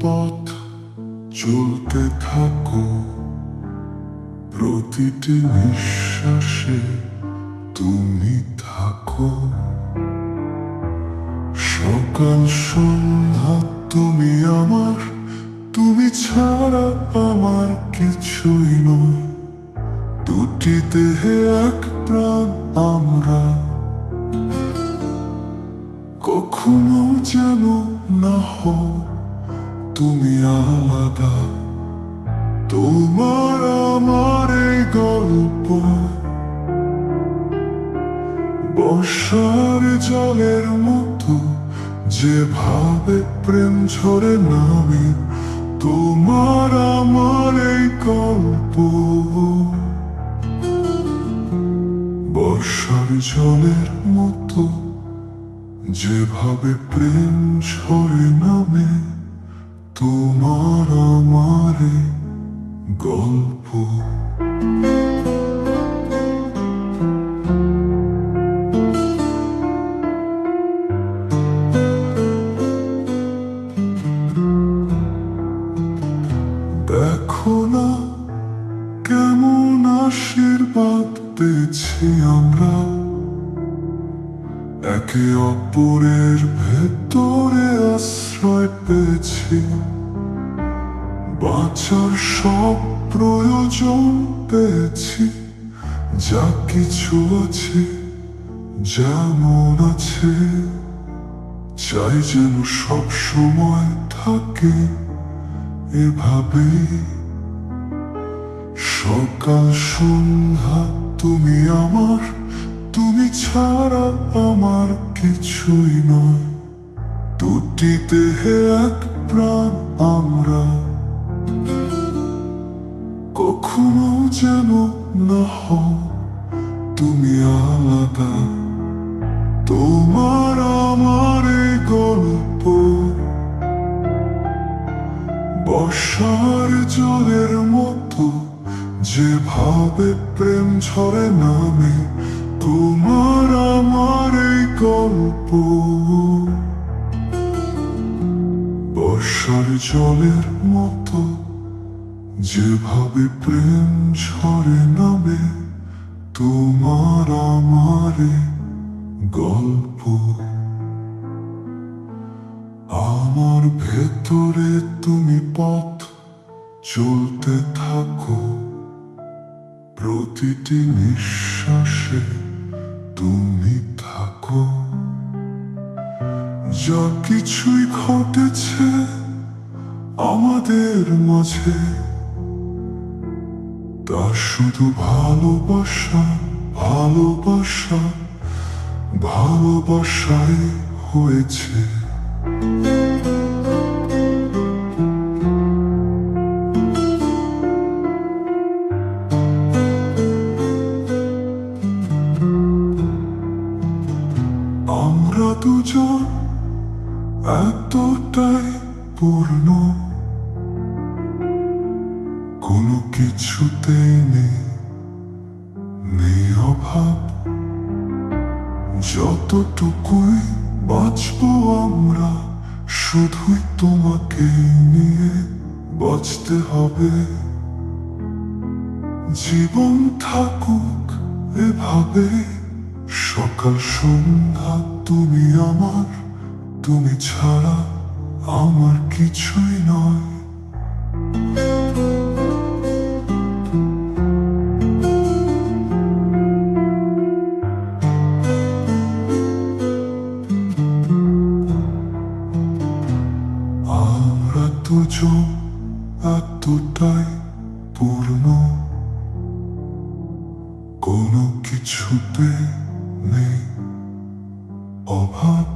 পথ চলতে থাকো, প্রতিটি নিঃশ্বাসে তুমি থাকো। সকাল সন্ধ্যা তুমি আমার, তুমি ছাড়া আমার কিছুই নয়। দুটি দেহে এক প্রাণ আমরা, কখনো যেন না হও তুমি আলাদা। তোমার আমার এই গল্প বর্ষার জলের মতো, যেভাবে প্রেম ঝরে নামে। তোমার আমার এই গল্প বর্ষার জলের মতো, যেভাবে প্রেম ঝরে নামে। তোমার আমার এই গল্প। দেখো না কেমন আশীর্বাদ পেয়েছি আমরা, একে অপরের ভেতরে আশ্রয় পেয়েছি। বাঁচার সব প্রয়োজন পেয়েছি, যা কিছু আছে যেমন আছে। চাই যেন সব সময় থাকে এভাবেই। সকাল সন্ধ্যা তুমি আমার, তুমি ছাড়া আমার কিছুই নয়। দুটি দেহে এক প্রাণ আমরা, কখনো যেন না হও তুমি আলাদা। তোমার আমার এই গল্প বর্ষার জলের মতো, যেভাবে প্রেম ঝরে নামে। তোমার আমার এই গল্প বর্ষার জলের মতো, যেভাবে প্রেম ঝরে নামে। তোমার আমার এই গল্প। আমার ভেতরে তুমি পথ চলতে থাকো, প্রতিটি নিঃশ্বাসে তুমি থাকো। যা কিছুই ঘটেছে আমাদের মাঝে, তা শুধু ভালোবাসা, ভালোবাসা, ভালোবাসাই হয়েছে। আমরা দুজন এতটাই পূর্ণ, কোনো কিছুতেই নেই অভাব। যতটুকুই বাঁচবো আমরা, শুধুই তোমাকে নিয়ে বাঁচতে হবে। জীবন থাকুক এভাবে, সকাল সন্ধ্যা তুমি আমার, তুমি ছাড়া আমার কিছুই নয়। আমরা দুজন এতটাই পূর্ণ, কোনো কিছুতে নেই অভাব।